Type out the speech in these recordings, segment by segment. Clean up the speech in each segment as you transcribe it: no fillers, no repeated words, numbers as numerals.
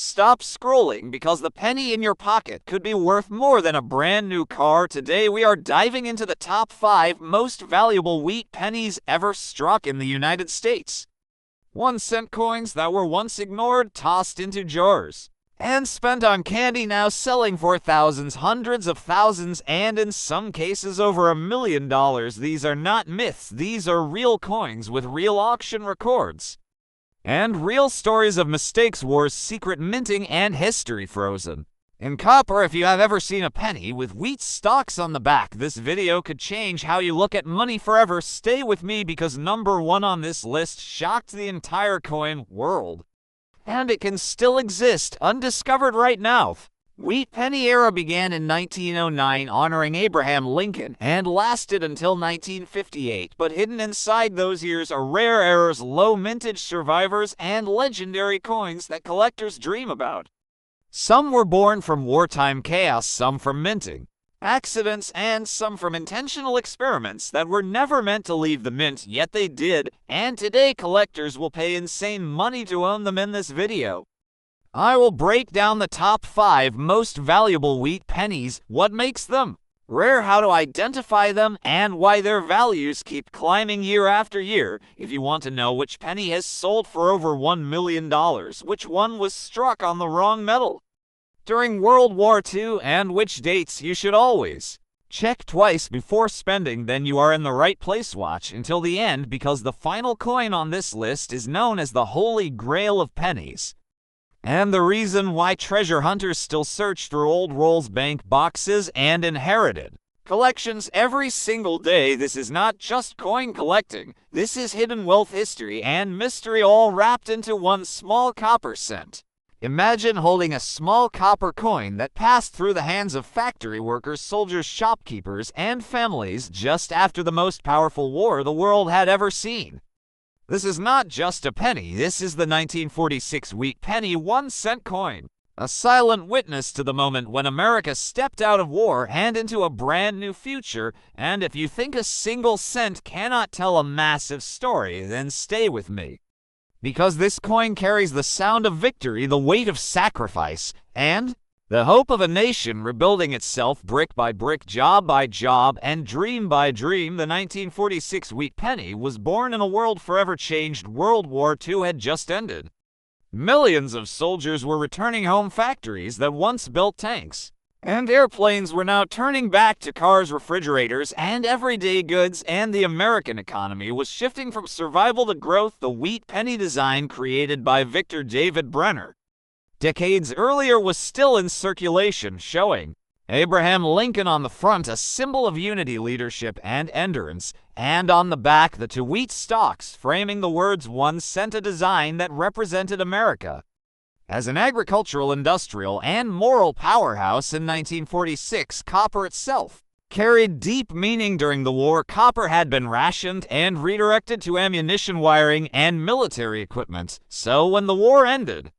Stop scrolling because the penny in your pocket could be worth more than a brand new car. Today we are diving into the top 5 most valuable wheat pennies ever struck in the United States. 1-cent coins that were once ignored, tossed into jars, and spent on candy, now selling for thousands, hundreds of thousands, and in some cases over $1 million. These are not myths, these are real coins with real auction records. And real stories of mistakes, wars, secret minting, and history frozen in copper. If you have ever seen a penny with wheat stalks on the back, this video could change how you look at money forever. Stay with me because number 1 on this list shocked the entire coin world. And it can still exist, undiscovered right now. Wheat penny era began in 1909, honoring Abraham Lincoln, and lasted until 1958, but hidden inside those years are rare errors, low mintage survivors, and legendary coins that collectors dream about. Some were born from wartime chaos, some from minting accidents, and some from intentional experiments that were never meant to leave the mint, yet they did, and today collectors will pay insane money to own them. In this video, I will break down the top 5 most valuable wheat pennies, what makes them rare, how to identify them, and why their values keep climbing year after year. If you want to know which penny has sold for over $1 million, which one was struck on the wrong metal during World War II, and which dates you should always check twice before spending, then you are in the right place. Watch until the end because the final coin on this list is known as the Holy Grail of pennies, and the reason why treasure hunters still search through old Rolls Bank boxes and inherited collections every single day. This is not just coin collecting, this is hidden wealth, history, and mystery all wrapped into one small copper cent. Imagine holding a small copper coin that passed through the hands of factory workers, soldiers, shopkeepers, and families just after the most powerful war the world had ever seen. This is not just a penny, this is the 1946 wheat penny 1-cent coin, a silent witness to the moment when America stepped out of war and into a brand new future. And if you think a single cent cannot tell a massive story, then stay with me, because this coin carries the sound of victory, the weight of sacrifice, and the hope of a nation rebuilding itself brick by brick, job by job, and dream by dream. The 1946 wheat penny was born in a world forever changed. World War II had just ended. Millions of soldiers were returning home. Factories that once built tanks and airplanes were now turning back to cars, refrigerators, and everyday goods, and the American economy was shifting from survival to growth. The wheat penny design, created by Victor David Brenner decades earlier, was still in circulation, showing Abraham Lincoln on the front, a symbol of unity, leadership, and endurance, and on the back the 2 wheat stalks framing the words 1 cent, a design that represented America as an agricultural, industrial, and moral powerhouse. In 1946, copper itself carried deep meaning. During the war, copper had been rationed and redirected to ammunition, wiring, and military equipment. So when the war ended,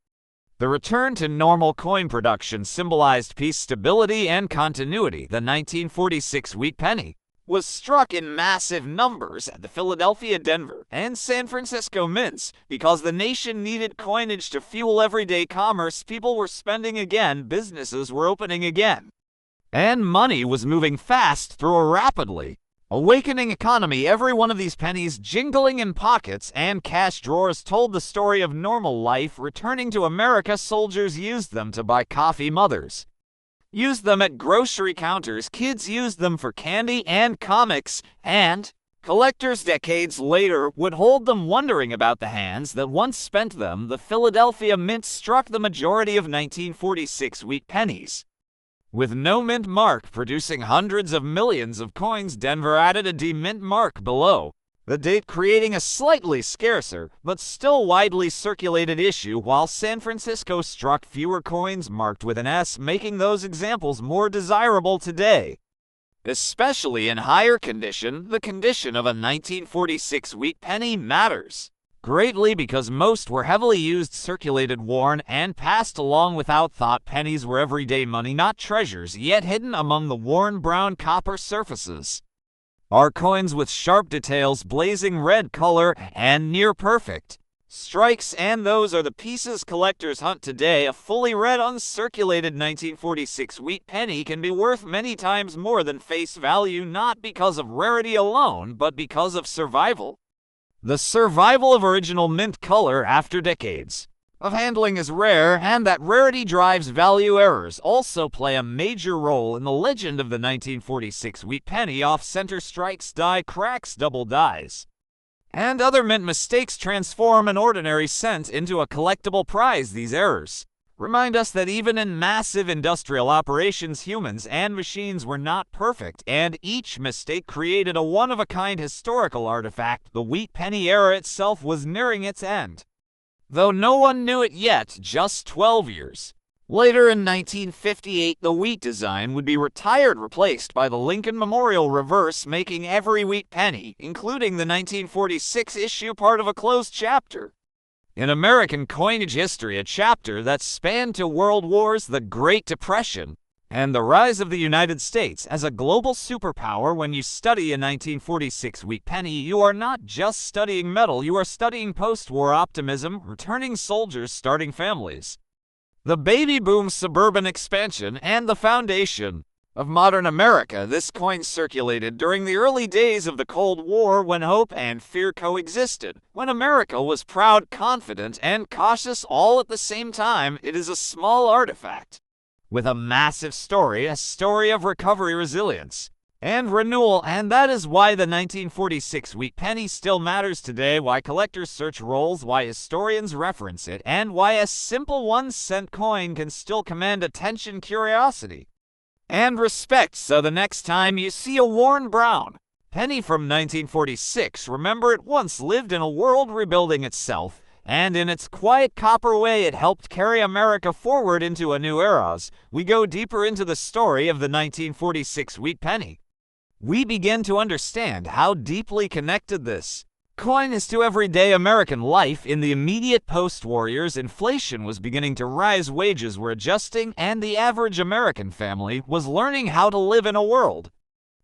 the return to normal coin production symbolized peace, stability, and continuity. The 1946 wheat penny was struck in massive numbers at the Philadelphia, Denver, and San Francisco mints because the nation needed coinage to fuel everyday commerce. People were spending again, businesses were opening again, and money was moving fast through a rapidly awakening economy. Every one of these pennies jingling in pockets and cash drawers told the story of normal life returning to America. Soldiers used them to buy coffee, mothers used them at grocery counters, kids used them for candy and comics, and collectors decades later would hold them, wondering about the hands that once spent them. The Philadelphia Mint struck the majority of 1946 wheat pennies, with no mint mark, producing hundreds of millions of coins. Denver added a D-mint mark below the date, creating a slightly scarcer but still widely circulated issue, while San Francisco struck fewer coins marked with an S, making those examples more desirable today. Especially in higher condition, the condition of a 1946 wheat penny matters greatly because most were heavily used, circulated, worn, and passed along without thought. Pennies were everyday money, not treasures, yet hidden among the worn brown copper surfaces are coins with sharp details, blazing red color, and near perfect strikes, and those are the pieces collectors hunt today. A fully red, uncirculated 1946 wheat penny can be worth many times more than face value, not because of rarity alone, but because of survival. The survival of original mint color after decades of handling is rare, and that rarity drives value. Errors also play a major role in the legend of the 1946 wheat penny. Off-center strikes, die cracks, double dies, and other mint mistakes transform an ordinary cent into a collectible prize. These errors remind us that even in massive industrial operations, humans and machines were not perfect, and each mistake created a one-of-a-kind historical artifact. The wheat penny era itself was nearing its end, though no one knew it yet. Just 12 years later, in 1958, the wheat design would be retired, replaced by the Lincoln Memorial reverse, making every wheat penny, including the 1946 issue, part of a closed chapter in American coinage history, a chapter that spanned to world wars, the Great Depression, and the rise of the United States as a global superpower. When you study a 1946 wheat penny, you are not just studying metal, you are studying post-war optimism, returning soldiers, starting families, the baby boom, suburban expansion, and the foundation of modern America. This coin circulated during the early days of the Cold War, when hope and fear coexisted, when America was proud, confident, and cautious all at the same time. It is a small artifact with a massive story, a story of recovery, resilience, and renewal, and that is why the 1946 wheat penny still matters today, why collectors search rolls, why historians reference it, and why a simple 1-cent coin can still command attention, curiosity, and respect. So the next time you see a worn brown penny from 1946, remember it once lived in a world rebuilding itself, and in its quiet copper way it helped carry America forward into a new era. As we go deeper into the story of the 1946 wheat penny, we begin to understand how deeply connected this coin is to everyday American life. In the immediate post-war years, inflation was beginning to rise, wages were adjusting, and the average American family was learning how to live in a world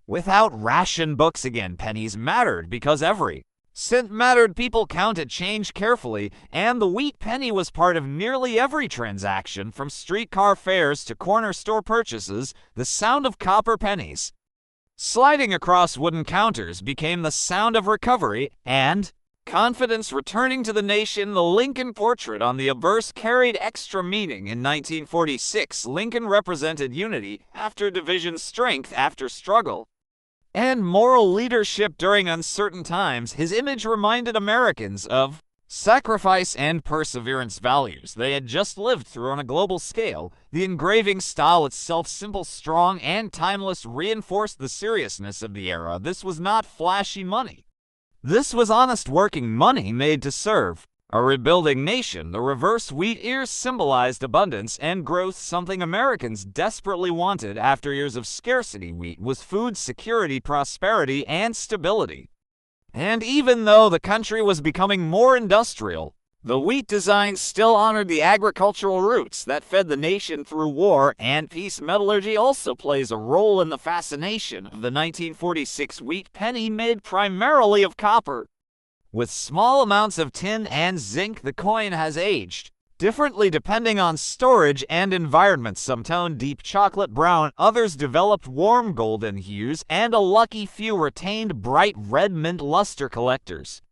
without ration books. Again, pennies mattered because every cent mattered. People counted change carefully, and the wheat penny was part of nearly every transaction, from streetcar fares to corner store purchases. The sound of copper pennies sliding across wooden counters became the sound of recovery and confidence returning to the nation. The Lincoln portrait on the obverse carried extra meaning. In 1946, Lincoln represented unity after division, strength after struggle, and moral leadership during uncertain times. His image reminded Americans of sacrifice and perseverance, values they had just lived through on a global scale. The engraving style itself, simple, strong, and timeless, reinforced the seriousness of the era. This was not flashy money. This was honest working money made to serve a rebuilding nation. The reverse wheat ears symbolized abundance and growth, something Americans desperately wanted after years of scarcity. Wheat was food security, prosperity, and stability. And even though the country was becoming more industrial, the wheat design still honored the agricultural roots that fed the nation through war and peace. Metallurgy also plays a role in the fascination of the 1946 wheat penny, made primarily of copper, with small amounts of tin and zinc. The coin has aged differently depending on storage and environment. Some toned deep chocolate brown, others developed warm golden hues, and a lucky few retained bright red mint luster. Collectors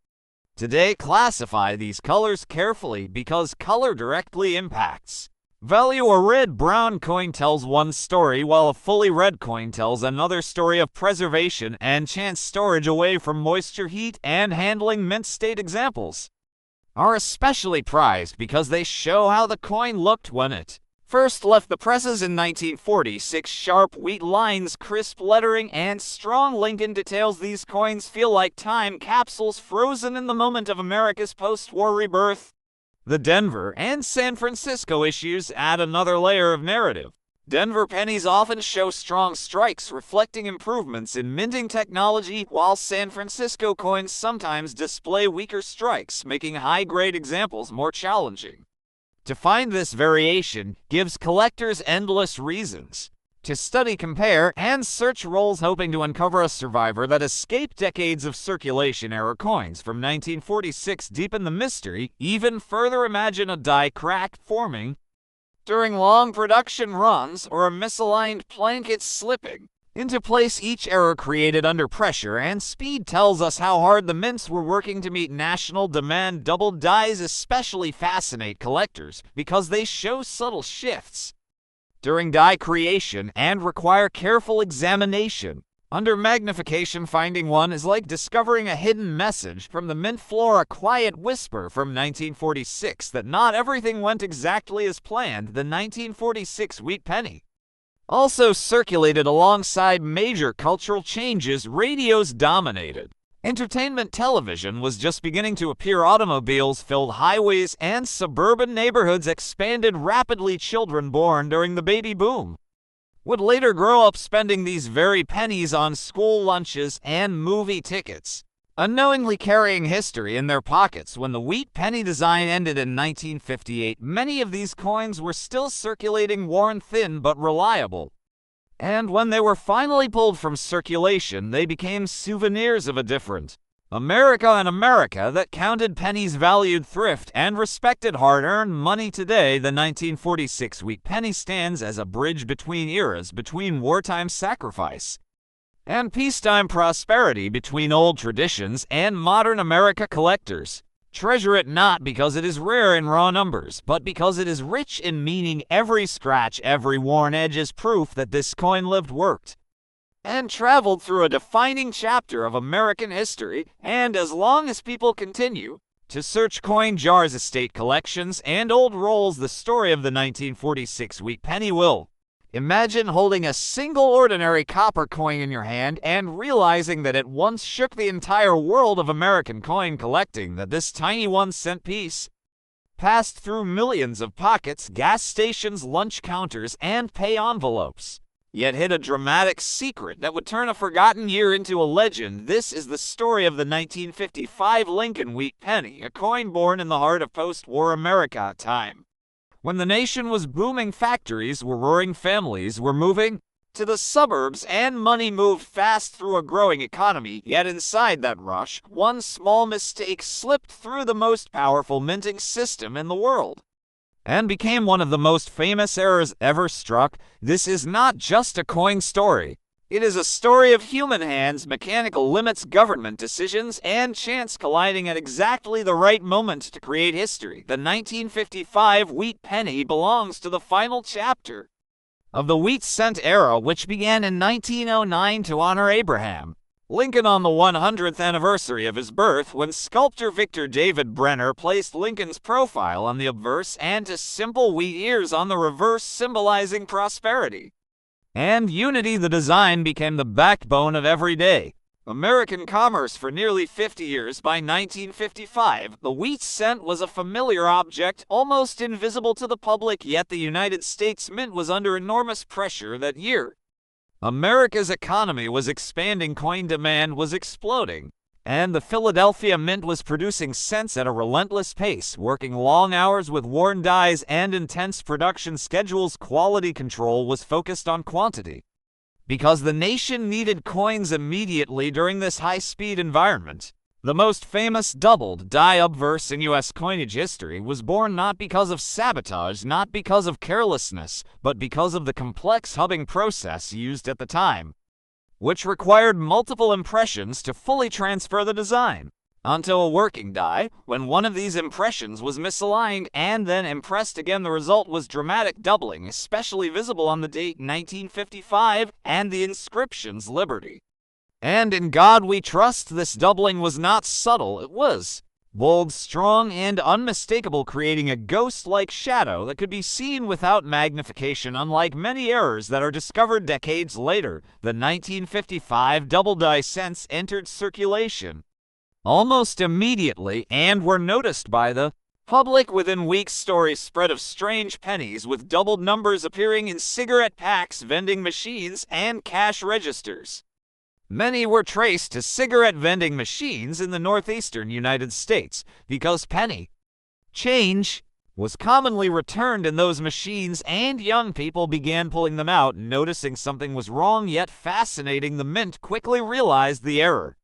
today classify these colors carefully because color directly impacts value. A red-brown coin tells one story, while a fully red coin tells another story of preservation and chance, storage away from moisture, heat, and handling. Mint state examples are especially prized because they show how the coin looked when it first left the presses in 1946. Sharp wheat lines, crisp lettering, and strong Lincoln details. These coins feel like time capsules frozen in the moment of America's post-war rebirth. The Denver and San Francisco issues add another layer of narrative. Denver pennies often show strong strikes reflecting improvements in minting technology, while San Francisco coins sometimes display weaker strikes, making high-grade examples more challenging. To find this variation gives collectors endless reasons to study, compare, and search rolls, hoping to uncover a survivor that escaped decades of circulation error coins from 1946. Deepen the mystery even further. Imagine a die crack forming during long production runs, or a misaligned blanket slipping into place, each error created under pressure and speed tells us how hard the mints were working to meet national demand. Doubled dies especially fascinate collectors because they show subtle shifts during die creation and require careful examination. Under magnification, finding one is like discovering a hidden message from the mint floor, a quiet whisper from 1946 that not everything went exactly as planned. The 1946 wheat penny also circulated alongside major cultural changes. Radios dominated entertainment. Television was just beginning to appear. Automobiles filled highways and suburban neighborhoods expanded rapidly. Children born during the baby boom would later grow up spending these very pennies on school lunches and movie tickets, unknowingly carrying history in their pockets. When the wheat penny design ended in 1958, many of these coins were still circulating, worn thin but reliable. And when they were finally pulled from circulation, they became souvenirs of a different America, an America that counted pennies, valued thrift, and respected hard-earned money. Today, the 1946 wheat penny stands as a bridge between eras, between wartime sacrifice and peacetime prosperity, between old traditions and modern America. Collectors treasure it not because it is rare in raw numbers, but because it is rich in meaning. Every scratch, every worn edge is proof that this coin lived, worked, and traveled through a defining chapter of American history. And as long as people continue to search coin jars, estate collections, and old rolls, the story of the 1946 wheat penny will. Imagine holding a single ordinary copper coin in your hand and realizing that it once shook the entire world of American coin collecting, that this tiny 1-cent piece passed through millions of pockets, gas stations, lunch counters, and pay envelopes, yet hid a dramatic secret that would turn a forgotten year into a legend. This is the story of the 1955 Lincoln wheat penny, a coin born in the heart of post-war America, a time when the nation was booming, factories were roaring, families were moving to the suburbs, and money moved fast through a growing economy. Yet inside that rush, one small mistake slipped through the most powerful minting system in the world and became one of the most famous errors ever struck. This is not just a coin story. It is a story of human hands, mechanical limits, government decisions, and chance colliding at exactly the right moment to create history. The 1955 wheat penny belongs to the final chapter of the wheat cent era, which began in 1909 to honor Abraham Lincoln on the 100th anniversary of his birth, when sculptor Victor David Brenner placed Lincoln's profile on the obverse and his simple wheat ears on the reverse, symbolizing prosperity and unity. The design became the backbone of everyday American commerce for nearly 50 years. By 1955, the wheat cent was a familiar object, almost invisible to the public, yet the United States Mint was under enormous pressure that year. America's economy was expanding, coin demand was exploding, and the Philadelphia Mint was producing cents at a relentless pace, working long hours with worn dies and intense production schedules. Quality control was focused on quantity, because the nation needed coins immediately during this high-speed environment. The most famous doubled die obverse in U.S. coinage history was born not because of sabotage, not because of carelessness, but because of the complex hubbing process used at the time, which required multiple impressions to fully transfer the design onto a working die. When one of these impressions was misaligned and then impressed again, the result was dramatic doubling, especially visible on the date 1955 and the inscriptions "Liberty and in God We Trust." This doubling was not subtle, it was bold, strong, and unmistakable, creating a ghost-like shadow that could be seen without magnification. Unlike many errors that are discovered decades later, the 1955 double die cents entered circulation almost immediately and were noticed by the public within weeks. Stories spread of strange pennies with doubled numbers appearing in cigarette packs, vending machines, and cash registers. Many were traced to cigarette vending machines in the northeastern United States, because penny change was commonly returned in those machines, and young people began pulling them out, noticing something was wrong. Yet fascinating, the mint quickly realized the error.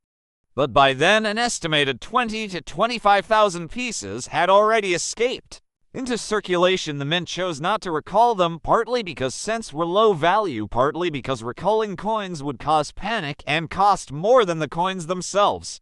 But by then, an estimated 20 to 25,000 pieces had already escaped into circulation. The mint chose not to recall them, partly because cents were low value, partly because recalling coins would cause panic and cost more than the coins themselves,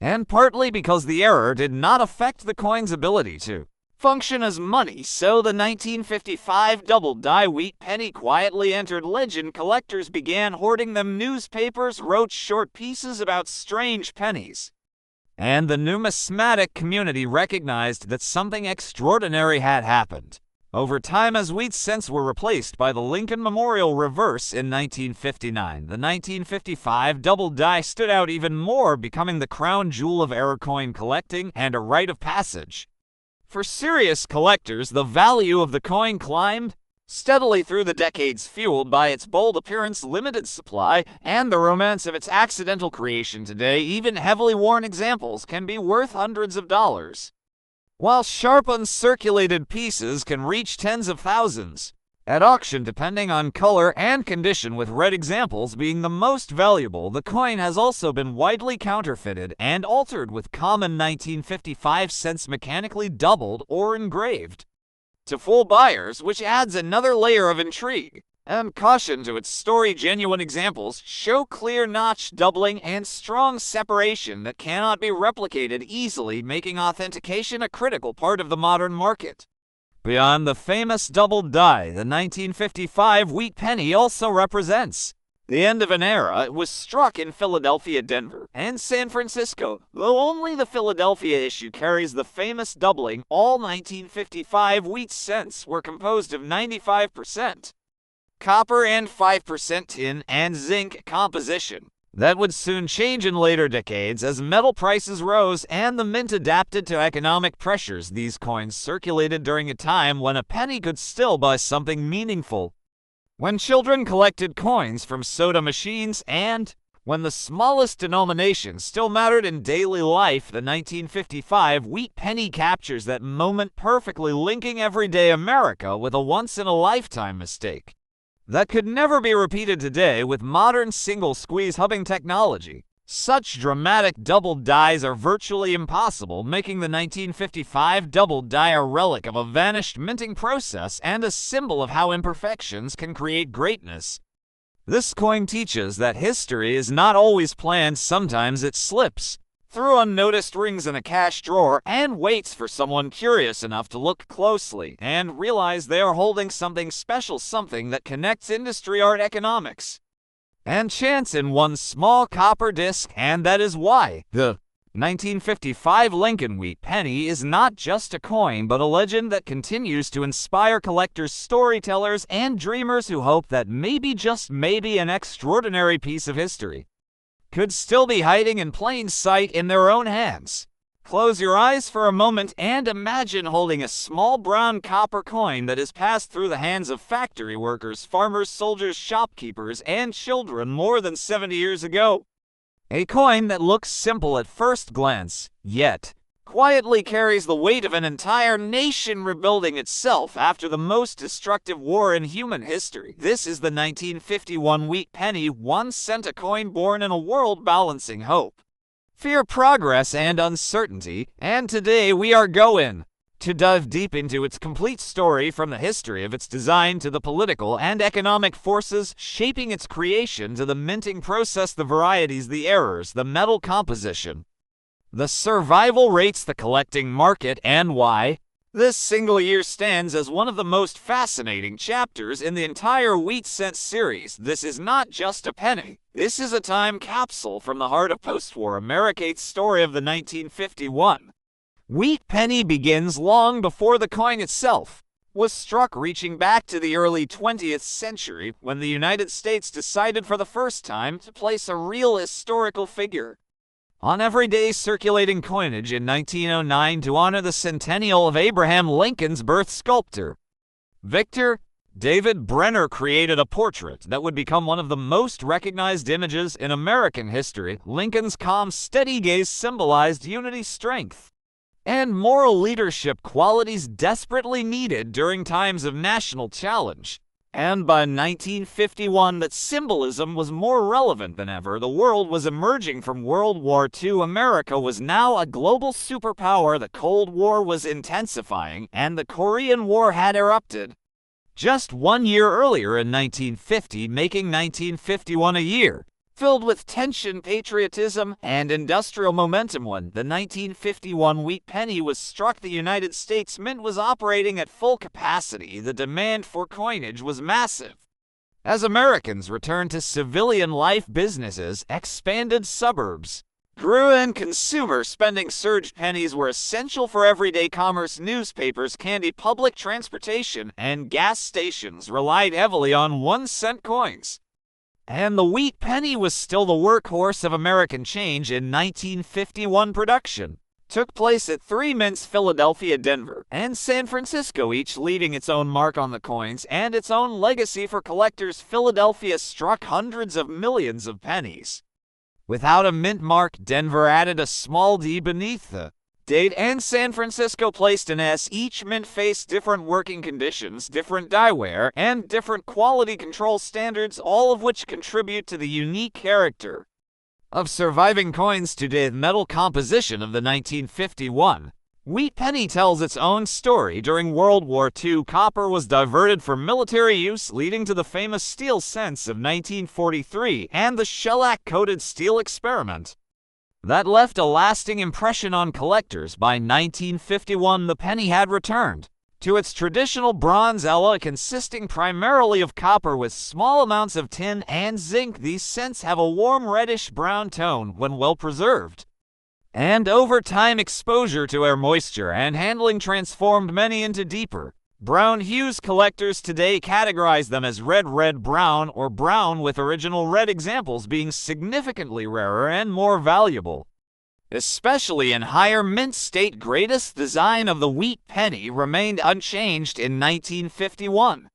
and partly because the error did not affect the coin's ability to function as money. So the 1955 double-die wheat penny quietly entered legend. Collectors began hoarding them. Newspapers wrote short pieces about strange pennies, and the numismatic community recognized that something extraordinary had happened. Over time, as wheat cents were replaced by the Lincoln Memorial reverse in 1959, the 1955 double die stood out even more, becoming the crown jewel of error coin collecting and a rite of passage. For serious collectors, the value of the coin climbed steadily through the decades, fueled by its bold appearance, limited supply, and the romance of its accidental creation. Today, even heavily worn examples can be worth hundreds of dollars, while sharp uncirculated pieces can reach tens of thousands at auction, depending on color and condition, with red examples being the most valuable. The coin has also been widely counterfeited and altered, with common 1955 cents mechanically doubled or engraved to fool buyers, which adds another layer of intrigue and caution to its story. Genuine examples show clear notch doubling and strong separation that cannot be replicated easily, making authentication a critical part of the modern market. Beyond the famous double die, the 1955 wheat penny also represents the end of an era. It was struck in Philadelphia, Denver, and San Francisco, though only the Philadelphia issue carries the famous doubling. All 1955 wheat cents were composed of 95% copper and 5% tin and zinc composition. That would soon change in later decades as metal prices rose and the mint adapted to economic pressures. These coins circulated during a time when a penny could still buy something meaningful, when children collected coins from soda machines, and when the smallest denomination still mattered in daily life. The 1955 wheat penny captures that moment perfectly, linking everyday America with a once-in-a-lifetime mistake that could never be repeated today. With modern single-squeeze hubbing technology, such dramatic double dies are virtually impossible, making the 1955 double die a relic of a vanished minting process and a symbol of how imperfections can create greatness. This coin teaches that history is not always planned. Sometimes it slips through unnoticed rings in a cash drawer and waits for someone curious enough to look closely and realize they are holding something special, something that connects industry, art, economics, and chance in one small copper disc. And that is why the 1955 Lincoln wheat penny is not just a coin, but a legend that continues to inspire collectors, storytellers, and dreamers who hope that maybe, just maybe, an extraordinary piece of history could still be hiding in plain sight in their own hands. Close your eyes for a moment and imagine holding a small brown copper coin that has passed through the hands of factory workers, farmers, soldiers, shopkeepers, and children more than 70 years ago. A coin that looks simple at first glance, yet quietly carries the weight of an entire nation rebuilding itself after the most destructive war in human history. This is the 1951 wheat penny, 1 cent, a coin born in a world balancing hope, fear, progress, and uncertainty. And today we are going to dive deep into its complete story, from the history of its design to the political and economic forces shaping its creation, to the minting process, the varieties, the errors, the metal composition, the survival rates, the collecting market, and why this single year stands as one of the most fascinating chapters in the entire wheat cent series. This is not just a penny. This is a time capsule from the heart of post-war America's story of the 1951 wheat penny begins long before the coin itself was struck, reaching back to the early 20th century when the United States decided for the first time to place a real historical figure on everyday circulating coinage in 1909 to honor the centennial of Abraham Lincoln's birth. Sculptor Victor David Brenner created a portrait that would become one of the most recognized images in American history. Lincoln's calm, steady gaze symbolized unity, strength, and moral leadership qualities desperately needed during times of national challenge. And by 1951, that symbolism was more relevant than ever. The world was emerging from World War II. America was now a global superpower. The Cold War was intensifying, and the Korean War had erupted. Just 1 year earlier in 1950, making 1951 a year filled with tension, patriotism, and industrial momentum. When the 1951 wheat penny was struck, the United States Mint was operating at full capacity. The demand for coinage was massive. As Americans returned to civilian life, businesses expanded, suburbs grew, and consumer spending surged. Pennies were essential for everyday commerce. Newspapers, candy, public transportation, and gas stations relied heavily on 1-cent coins. And the wheat penny was still the workhorse of American change. In 1951, production took place at 3 mints: Philadelphia, Denver, and San Francisco, each leaving its own mark on the coins and its own legacy for collectors. Philadelphia struck hundreds of millions of pennies without a mint mark. Denver added a small D beneath the date, and San Francisco placed an S. Each mint faced different working conditions, different dyewear, and different quality control standards, all of which contribute to the unique character of surviving coins today. The metal composition of the 1951 wheat penny tells its own story. During World War II, copper was diverted for military use, leading to the famous steel cents of 1943 and the shellac-coated steel experiment that left a lasting impression on collectors. By 1951, the penny had returned to its traditional bronze alloy, consisting primarily of copper with small amounts of tin and zinc. These cents have a warm reddish-brown tone when well preserved, and over time, exposure to air, moisture, and handling transformed many into deeper brown hues. Collectors today categorize them as red, red-brown, or brown, with original red examples being significantly rarer and more valuable, especially in higher mint state. Greatest design of the wheat penny remained unchanged in 1951,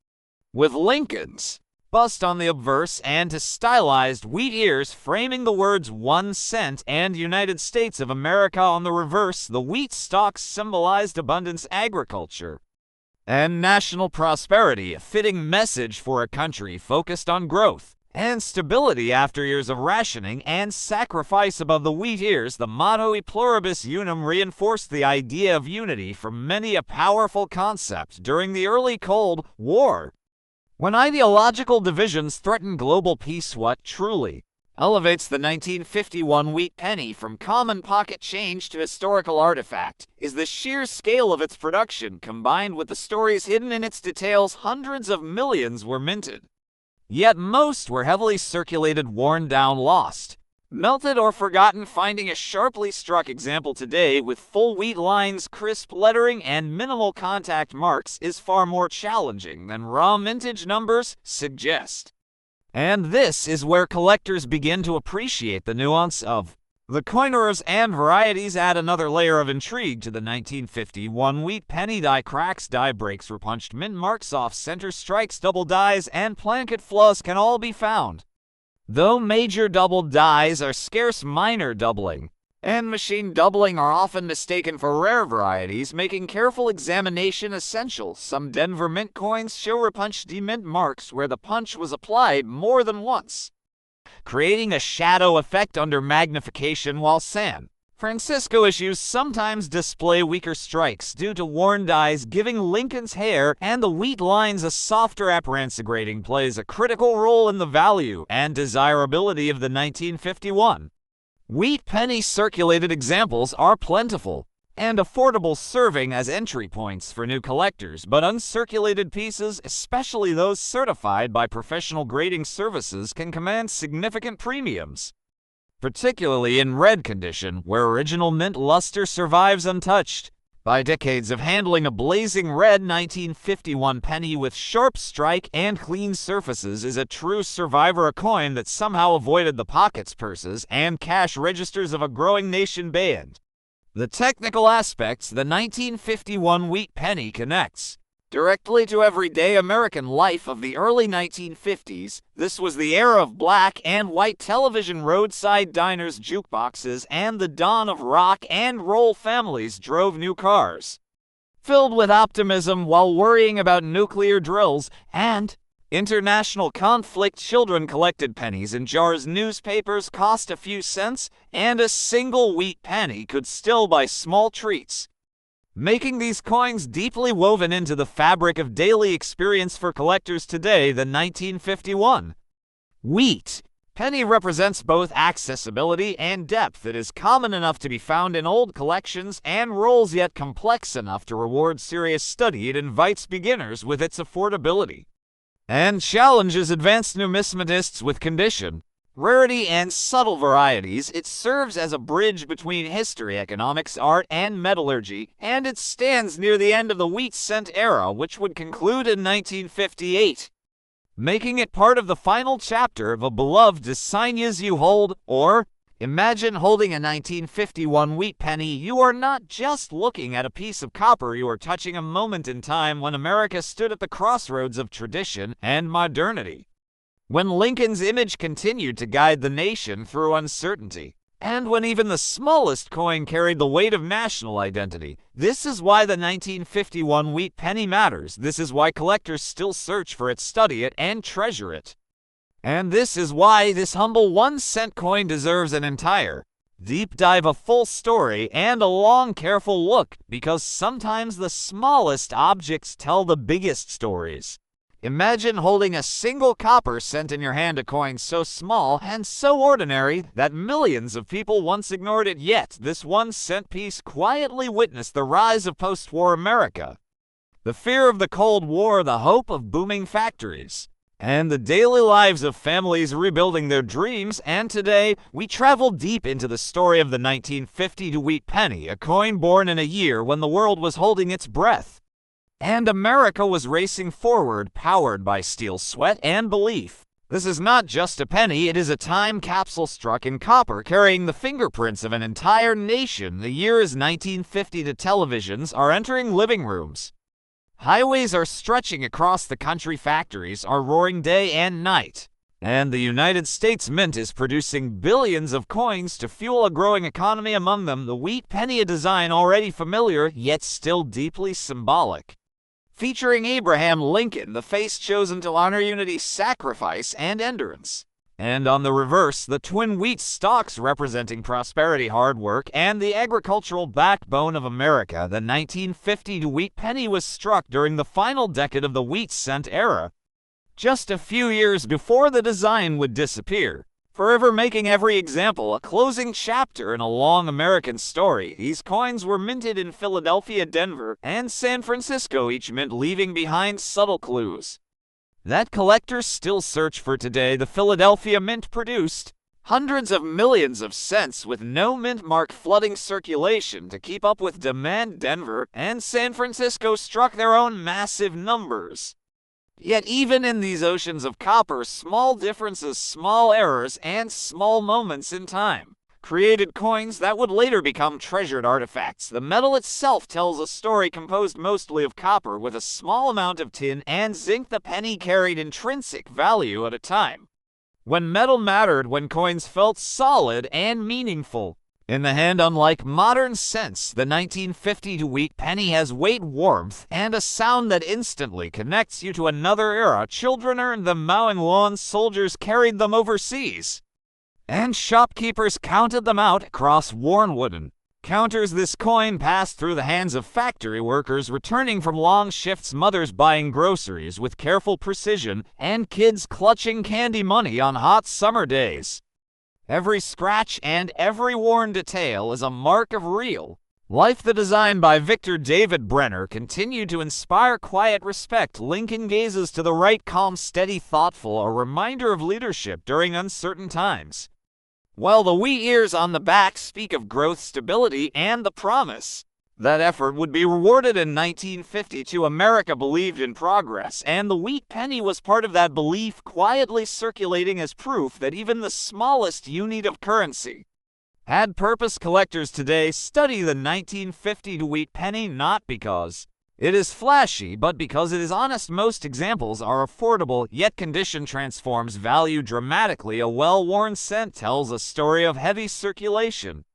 with Lincoln's bust on the obverse and stylized wheat ears framing the words 1 cent and United States of America on the reverse. The wheat stalks symbolized abundance, agriculture, and national prosperity, a fitting message for a country focused on growth and stability after years of rationing and sacrifice. Above the wheat ears, the motto E pluribus unum reinforced the idea of unity, for many a powerful concept during the early Cold War, when ideological divisions threatened global peace. What truly elevates the 1951 wheat penny from common pocket change to historical artifact is the sheer scale of its production, combined with the stories hidden in its details. Hundreds of millions were minted, yet most were heavily circulated, worn down, lost, melted, or forgotten. Finding a sharply struck example today with full wheat lines, crisp lettering, and minimal contact marks is far more challenging than raw mintage numbers suggest. And this is where collectors begin to appreciate the nuance of the coiners and varieties. Add another layer of intrigue to the 1951 wheat penny: die cracks, die breaks, repunched mint marks, off-center strikes, double dies, and placket flaws can all be found. Though major double dies are scarce, minor doubling and machine doubling are often mistaken for rare varieties, making careful examination essential. Some Denver mint coins show repunched mint marks where the punch was applied more than once, creating a shadow effect under magnification, while San Francisco issues sometimes display weaker strikes due to worn dies, giving Lincoln's hair and the wheat lines a softer appearance. Grading plays a critical role in the value and desirability of the 1951 wheat penny. Circulated examples are plentiful and affordable, serving as entry points for new collectors, but uncirculated pieces, especially those certified by professional grading services, can command significant premiums, particularly in red condition, where original mint luster survives untouched by decades of handling. A blazing red 1951 penny with sharp strike and clean surfaces is a true survivor, a coin that somehow avoided the pockets, purses, and cash registers of a growing nation. Beyond the technical aspects, the 1951 wheat penny connects directly to everyday American life of the early 1950s. This was the era of black and white television, roadside diners, jukeboxes, and the dawn of rock and roll. Families drove new cars, filled with optimism while worrying about nuclear drills and international conflict. Children collected pennies in jars. Newspapers cost a few cents, and a single wheat penny could still buy small treats, making these coins deeply woven into the fabric of daily experience for collectors today. The 1951 wheat penny represents both accessibility and depth. It is common enough to be found in old collections and rolls, yet complex enough to reward serious study. It invites beginners with its affordability and challenges advanced numismatists with condition, rarity, and subtle varieties. It serves as a bridge between history, economics, art, and metallurgy, and it stands near the end of the wheat cent era, which would conclude in 1958, making it part of the final chapter of a beloved design. As you hold, or imagine holding a 1951 wheat penny, you are not just looking at a piece of copper, you are touching a moment in time when America stood at the crossroads of tradition and modernity, when Lincoln's image continued to guide the nation through uncertainty, and when even the smallest coin carried the weight of national identity. This is why the 1951 wheat penny matters. This is why collectors still search for it, study it, and treasure it. And this is why this humble 1-cent coin deserves an entire deep dive, a full story, and a long, careful look, because sometimes the smallest objects tell the biggest stories. Imagine holding a single copper cent in your hand, a coin so small and so ordinary that millions of people once ignored it. Yet this 1-cent piece quietly witnessed the rise of post-war America, the fear of the Cold War, the hope of booming factories, and the daily lives of families rebuilding their dreams. And today, we travel deep into the story of the 1952 wheat penny, a coin born in a year when the world was holding its breath and America was racing forward, powered by steel, sweat, and belief. This is not just a penny, it is a time capsule struck in copper, carrying the fingerprints of an entire nation. The year is 1950. Televisions are entering living rooms. Highways are stretching across the country. Factories are roaring day and night. And the United States Mint is producing billions of coins to fuel a growing economy. Among them, the wheat penny, a design already familiar, yet still deeply symbolic, featuring Abraham Lincoln, the face chosen to honor unity, sacrifice, and endurance. And on the reverse, the twin wheat stalks representing prosperity, hard work, and the agricultural backbone of America. The 1952 wheat penny was struck during the final decade of the wheat cent era, just a few years before the design would disappear, forever making every example a closing chapter in a long American story. These coins were minted in Philadelphia, Denver, and San Francisco, each mint leaving behind subtle clues that collectors still search for today. The Philadelphia Mint produced hundreds of millions of cents with no mint mark, flooding circulation to keep up with demand. Denver and San Francisco struck their own massive numbers. Yet even in these oceans of copper, small differences, small errors, and small moments in time created coins that would later become treasured artifacts. The metal itself tells a story. Composed mostly of copper with a small amount of tin and zinc, the penny carried intrinsic value at a time when metal mattered, when coins felt solid and meaningful in the hand. Unlike modern cents, the 1952 wheat penny has weight, warmth, and a sound that instantly connects you to another era. Children earned them mowing lawns, soldiers carried them overseas, and shopkeepers counted them out across worn wooden counters. This coin passed through the hands of factory workers returning from long shifts, mothers buying groceries with careful precision, and kids clutching candy money on hot summer days. Every scratch and every worn detail is a mark of real life. The design by Victor David Brenner continued to inspire quiet respect. Lincoln gazes to the right, calm, steady, thoughtful, a reminder of leadership during uncertain times, while the wheat ears on the back speak of growth, stability, and the promise that effort would be rewarded. In 1952, America believed in progress, and the wheat penny was part of that belief, quietly circulating as proof that even the smallest unit of currency had purpose. Collectors today study the 1952 wheat penny not because It is flashy, but because it is honest, most examples are affordable, yet condition transforms value dramatically. A well-worn cent tells a story of heavy circulation,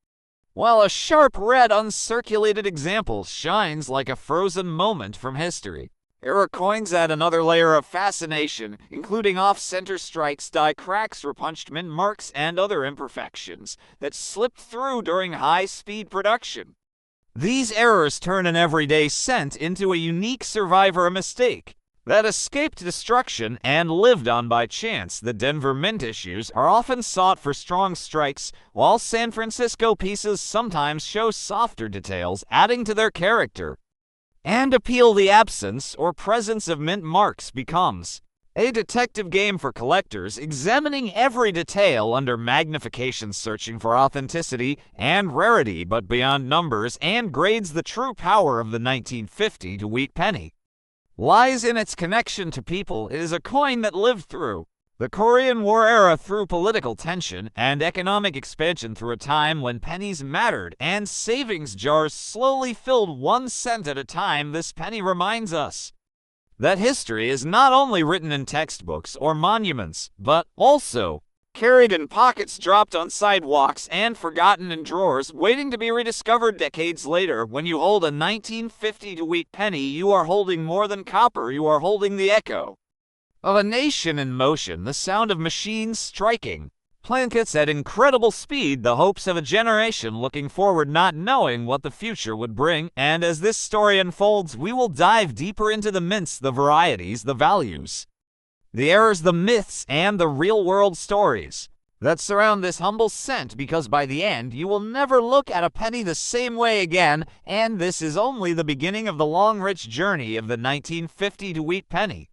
while a sharp red uncirculated example shines like a frozen moment from history. Era coins add another layer of fascination, including off-center strikes, die cracks, repunched mint marks, and other imperfections that slipped through during high-speed production. These errors turn an everyday cent into a unique survivor, a mistake that escaped destruction and lived on by chance. The Denver mint issues are often sought for strong strikes, while San Francisco pieces sometimes show softer details, adding to their character and appeal. The absence or presence of mint marks becomes a detective game for collectors, examining every detail under magnification, searching for authenticity and rarity. But beyond numbers and grades, the true power of the 1950 wheat penny lies in its connection to people. It is a coin that lived through the Korean War era, through political tension and economic expansion, through a time when pennies mattered and savings jars slowly filled 1 cent at a time. This penny reminds us that history is not only written in textbooks or monuments, but also carried in pockets, dropped on sidewalks, and forgotten in drawers, waiting to be rediscovered decades later. When you hold a 1950 wheat penny, you are holding more than copper. You are holding the echo of a nation in motion, the sound of machines striking plankets at incredible speed, the hopes of a generation looking forward, not knowing what the future would bring. And as this story unfolds, we will dive deeper into the mints, the varieties, the values, the errors, the myths, and the real-world stories that surround this humble cent, because by the end, you will never look at a penny the same way again. And this is only the beginning of the long, rich journey of the 1950 wheat penny.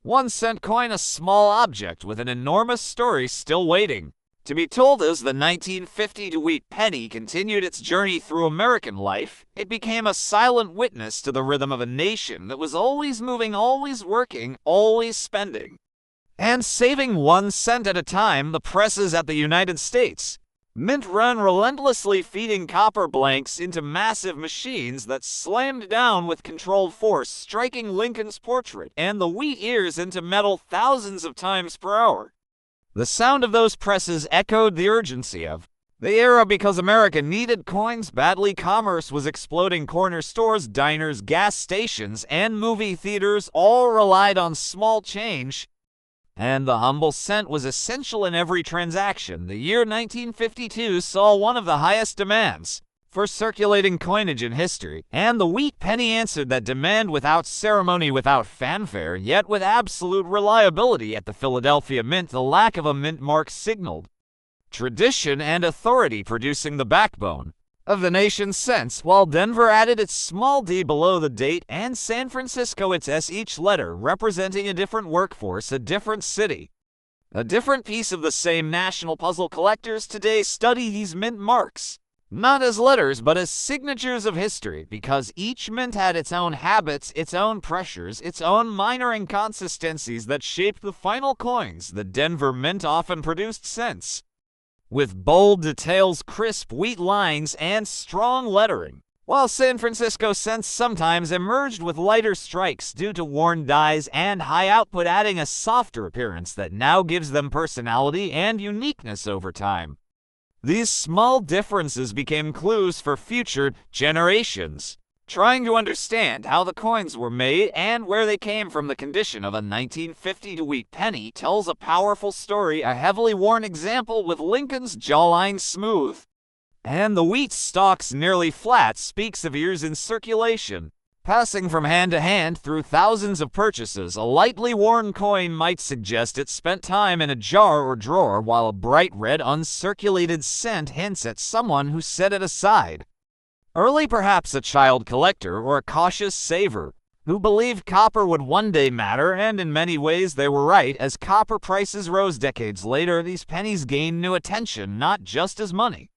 1 cent coin, a small object with an enormous story still waiting to be told. As the 1950 wheat penny continued its journey through American life, it became a silent witness to the rhythm of a nation that was always moving, always working, always spending and saving. 1 cent at a time, the presses at the United States mint run relentlessly, feeding copper blanks into massive machines that slammed down with controlled force, striking Lincoln's portrait and the wheat ears into metal thousands of times per hour. The sound of those presses echoed the urgency of the era, because America needed coins badly. Commerce was exploding. Corner stores, diners, gas stations, and movie theaters all relied on small change, and the humble cent was essential in every transaction. The year 1952 saw one of the highest demands for circulating coinage in history, and the wheat penny answered that demand without ceremony, without fanfare, yet with absolute reliability. At the Philadelphia Mint, the lack of a mint mark signaled tradition and authority, producing the backbone of the nation's cents, while Denver added its small d below the date and San Francisco its s, each letter representing a different workforce, a different city, a different piece of the same national puzzle. Collectors today study these mint marks not as letters but as signatures of history, because each mint had its own habits, its own pressures, its own minor inconsistencies that shaped the final coins. The Denver Mint often produced cents with bold details, crisp wheat lines, and strong lettering, while San Francisco cents sometimes emerged with lighter strikes due to worn dies and high output, adding a softer appearance that now gives them personality and uniqueness over time. These small differences became clues for future generations trying to understand how the coins were made and where they came from. The condition of a 1950 wheat penny tells a powerful story. A heavily worn example with Lincoln's jawline smooth and the wheat stalks nearly flat speaks of years in circulation, passing from hand to hand through thousands of purchases. A lightly worn coin might suggest it spent time in a jar or drawer, while a bright red uncirculated cent hints at someone who set it aside early, perhaps a child collector or a cautious saver who believed copper would one day matter. And in many ways they were right. As copper prices rose decades later, these pennies gained new attention, not just as money,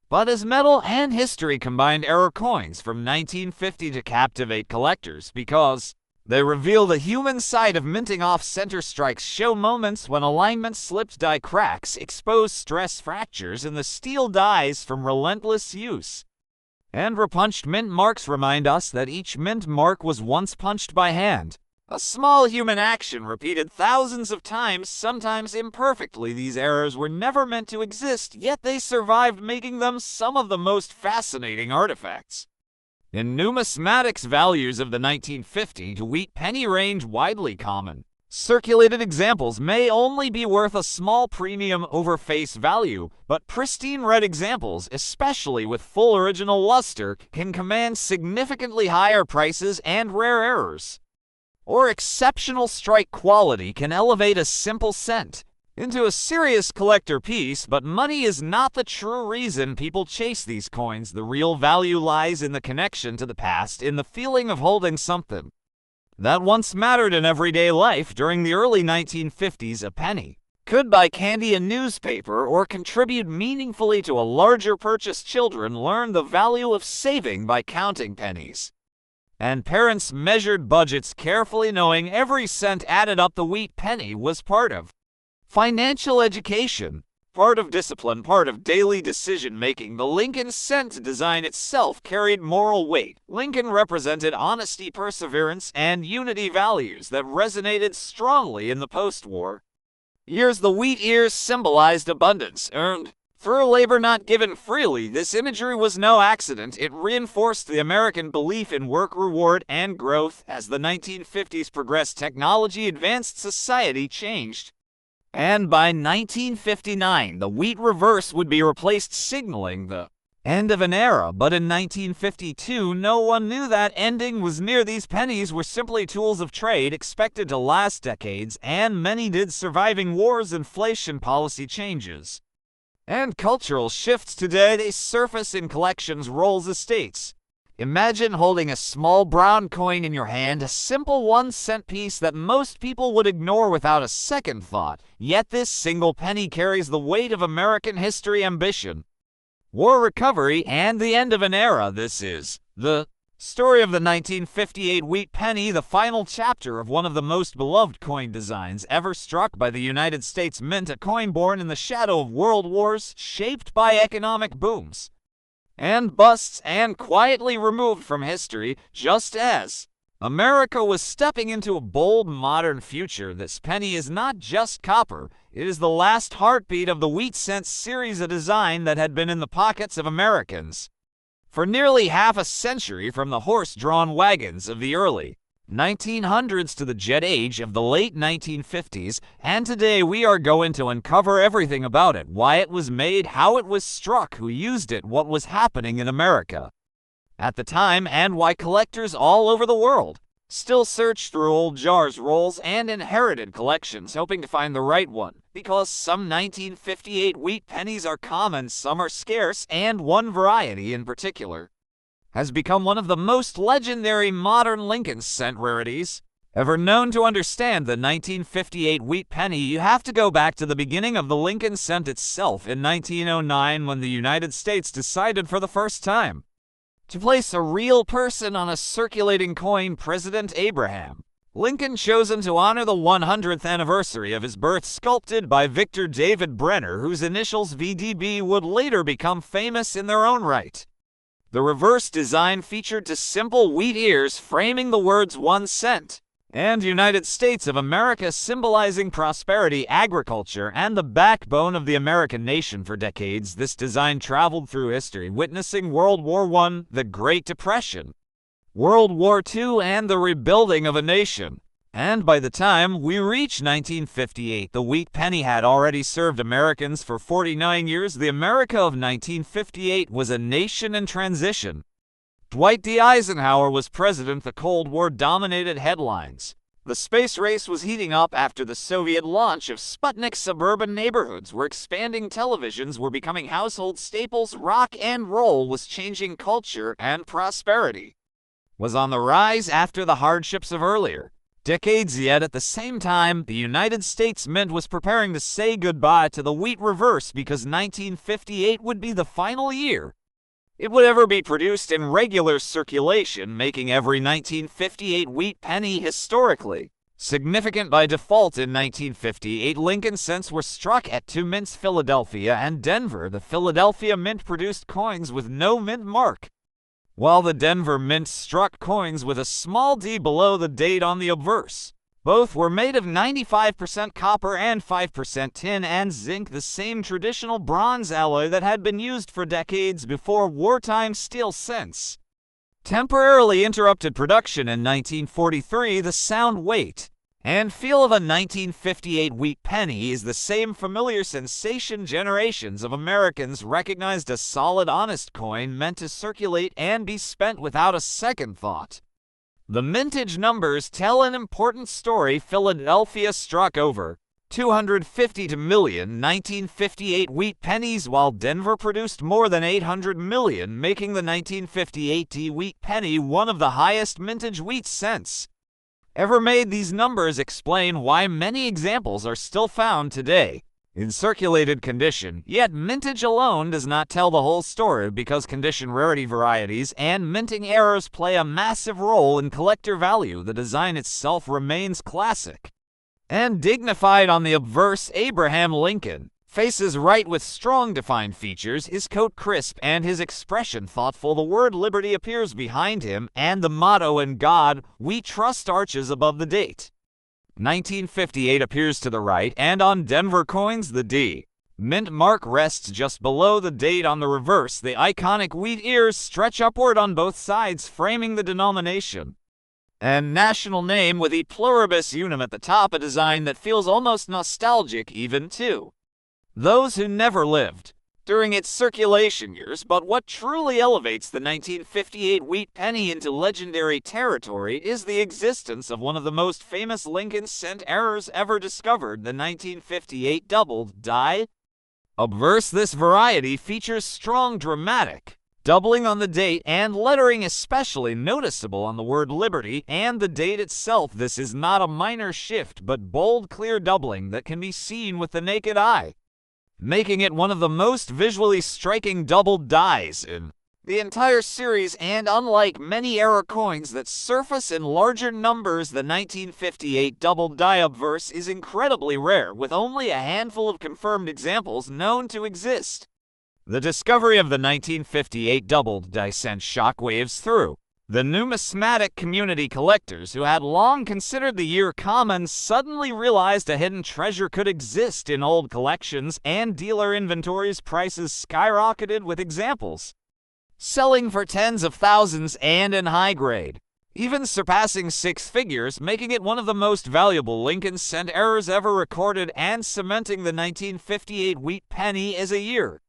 but as metal and history combined. Era coins from 1950 to captivate collectors because they reveal the human side of minting. Off-center strikes show moments when alignment slipped, die cracks, expose stress fractures in the steel dies from relentless use, And repunched mint marks remind us that each mint mark was once punched by hand. A small human action repeated thousands of times, sometimes imperfectly. These errors were never meant to exist, yet they survived, making them some of the most fascinating artifacts. In numismatics, values of the 1950 to wheat penny range widely common. Circulated examples may only be worth a small premium over face value, but pristine red examples, especially with full original luster, can command significantly higher prices, and rare errors or exceptional strike quality can elevate a simple cent into a serious collector piece. But money is not the true reason people chase these coins. The real value lies in the connection to the past, in the feeling of holding something that once mattered in everyday life. During the early 1950s, a penny could buy candy, a newspaper, or contribute meaningfully to a larger purchase. Children learned the value of saving by counting pennies, and parents measured budgets carefully, knowing every cent added up. The wheat penny was part of financial education, part of discipline, part of daily decision-making. The Lincoln cent design itself carried moral weight. Lincoln represented honesty, perseverance, and unity, values that resonated strongly in the post-war years. The wheat ears symbolized abundance, earned through labor, not given freely. This imagery was no accident. It reinforced the American belief in work, reward, and growth. As the 1950s progressed, technology advanced, society changed, and by 1959, the wheat reverse would be replaced, signaling the end of an era. But in 1952, no one knew that ending was near. These pennies were simply tools of trade, expected to last decades, and many did, surviving wars, inflation, policy changes, and cultural shifts. Today, they surface in collections, rolls, estates. Imagine holding a small brown coin in your hand, a simple 1-cent piece that most people would ignore without a second thought. Yet this single penny carries the weight of American history, ambition, war, recovery, and the end of an era. This is the story of the 1958 wheat penny, the final chapter of one of the most beloved coin designs ever struck by the United States Mint, a coin born in the shadow of world wars, shaped by economic booms and busts, and quietly removed from history just as America was stepping into a bold modern future. This penny is not just copper, it is the last heartbeat of the wheat cent series, a design that had been in the pockets of Americans for nearly half a century, from the horse-drawn wagons of the early 1900s to the jet age of the late 1950s, and today we are going to uncover everything about it, why it was made, how it was struck, who used it, what was happening in America at the time, and why collectors all over the world still search through old jars, rolls, and inherited collections, hoping to find the right one. Because some 1958 wheat pennies are common, some are scarce, and one variety in particular has become one of the most legendary modern Lincoln cent rarities ever known. To understand the 1958 wheat penny, you have to go back to the beginning of the Lincoln cent itself, in 1909, when the United States decided for the first time to place a real person on a circulating coin. President Abraham Lincoln, chosen to honor the 100th anniversary of his birth, sculpted by Victor David Brenner, whose initials VDB would later become famous in their own right. The reverse design featured two simple wheat ears framing the words 1 cent and United States of America, symbolizing prosperity, agriculture, and the backbone of the American nation. For decades, this design traveled through history, witnessing World War I, the Great Depression, World War II, and the rebuilding of a nation. And by the time we reach 1958, the wheat penny had already served Americans for 49 years. The America of 1958 was a nation in transition. Dwight D. Eisenhower was president. The Cold War dominated headlines. The space race was heating up after the Soviet launch of Sputnik. Suburban neighborhoods were expanding. Televisions were becoming household staples. Rock and roll was changing culture, and prosperity was on the rise after the hardships of earlier decades. Yet at the same time, the United States Mint was preparing to say goodbye to the wheat reverse, because 1958 would be the final year it would ever be produced in regular circulation, making every 1958 wheat penny historically significant. By default, in 1958, Lincoln cents were struck at two mints, Philadelphia and Denver. The Philadelphia Mint produced coins with no mint mark, while the Denver Mint struck coins with a small d below the date on the obverse. Both were made of 95% copper and 5% tin and zinc, the same traditional bronze alloy that had been used for decades before wartime steel since temporarily interrupted production in 1943. The sound, weight, and feel of a 1958 wheat penny is the same familiar sensation generations of Americans recognized a solid, honest coin meant to circulate and be spent without a second thought. The mintage numbers tell an important story. Philadelphia struck over 250 million 1958 wheat pennies, while Denver produced more than 800 million, making the 1958 wheat penny one of the highest mintage wheat cents ever made. These numbers explain why many examples are still found today in circulated condition, yet mintage alone does not tell the whole story, because condition, rarity, varieties, and minting errors play a massive role in collector value. The design itself remains classic and dignified on the obverse. Abraham Lincoln faces right with strong defined features, his coat crisp and his expression thoughtful. The word liberty appears behind him, and the motto "In God We Trust" arches above the date. 1958 appears to the right, and on Denver coins the D mint mark rests just below the date on the reverse. The iconic wheat ears stretch upward on both sides, framing the denomination and national name with E pluribus unum at the top, a design that feels almost nostalgic even to those who never lived during its circulation years. But what truly elevates the 1958 wheat penny into legendary territory is the existence of one of the most famous Lincoln cent errors ever discovered, the 1958 doubled die obverse. This variety features strong, dramatic doubling on the date and lettering especially noticeable on the word liberty and the date itself. This is not a minor shift, but bold, clear doubling that can be seen with the naked eye, making it one of the most visually striking doubled dies in the entire series. And unlike many error coins that surface in larger numbers, the 1958 doubled die obverse is incredibly rare, with only a handful of confirmed examples known to exist. The discovery of the 1958 doubled die sent shockwaves through the numismatic community. Collectors who had long considered the year common suddenly realized a hidden treasure could exist in old collections, and dealer inventories. Prices skyrocketed, with examples selling for tens of thousands and in high grade even surpassing six figures, making it one of the most valuable Lincoln cent errors ever recorded and cementing the 1958 wheat penny as a year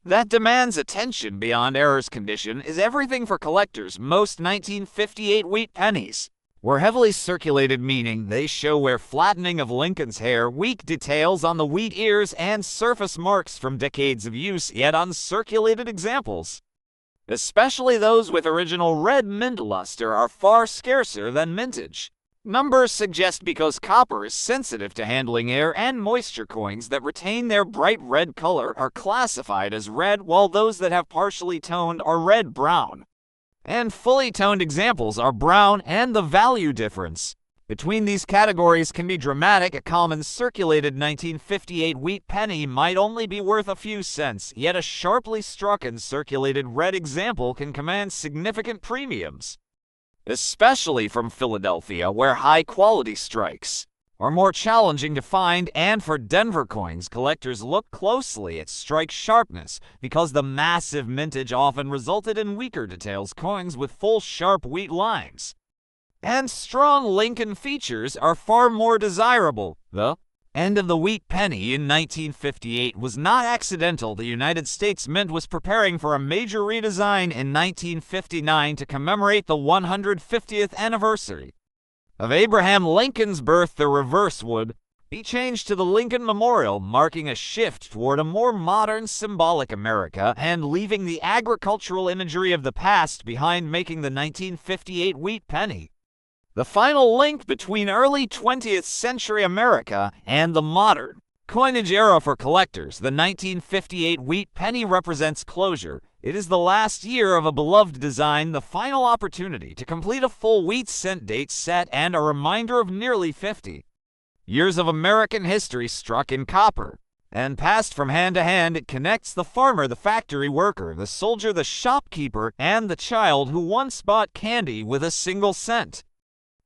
that demands attention beyond errors. Condition is everything for collectors. Most 1958 wheat pennies were heavily circulated, meaning they show wear, flattening of Lincoln's hair, weak details on the wheat ears, and surface marks from decades of use. Yet uncirculated examples, especially those with original red mint luster, are far scarcer than mintage numbers suggest, because copper is sensitive to handling air and moisture. Coins that retain their bright red color are classified as red, while those that have partially toned are red-brown, and fully toned examples are brown, and the value difference between these categories can be dramatic. A common circulated 1958 wheat penny might only be worth a few cents, yet a sharply struck and circulated red example can command significant premiums, especially from Philadelphia, where high-quality strikes are more challenging to find. And for Denver coins, collectors look closely at strike sharpness, because the massive mintage often resulted in weaker details. Coins with full, sharp wheat lines and strong Lincoln features are far more desirable. The end of the wheat penny in 1958 was not accidental. The United States Mint was preparing for a major redesign in 1959 to commemorate the 150th anniversary of Abraham Lincoln's birth. The reverse would be changed to the Lincoln Memorial, marking a shift toward a more modern, symbolic America and leaving the agricultural imagery of the past behind, making the 1958 wheat penny the final link between early 20th century America and the modern coinage era. For collectors, the 1958 wheat penny represents closure. It is the last year of a beloved design, the final opportunity to complete a full wheat cent date set, and a reminder of nearly 50 years of American history struck in copper And passed from hand to hand, it connects the farmer, the factory worker, the soldier, the shopkeeper, and the child who once bought candy with a single cent.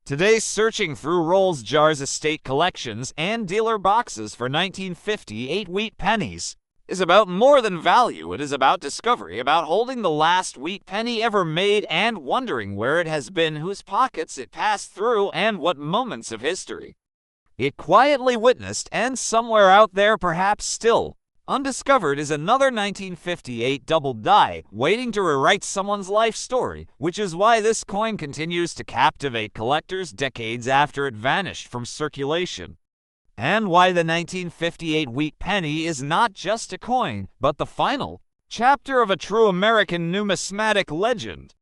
Today, searching through rolls, jars, estate collections, and dealer boxes for 1958 wheat pennies is about more than value. It is about discovery, about holding the last wheat penny ever made and wondering where it has been, whose pockets it passed through, and what moments of history it quietly witnessed. And somewhere out there, perhaps still undiscovered, is another 1958 double die waiting to rewrite someone's life story, which is why this coin continues to captivate collectors decades after it vanished from circulation. And why the 1958 wheat penny is not just a coin, but the final chapter of a true American numismatic legend.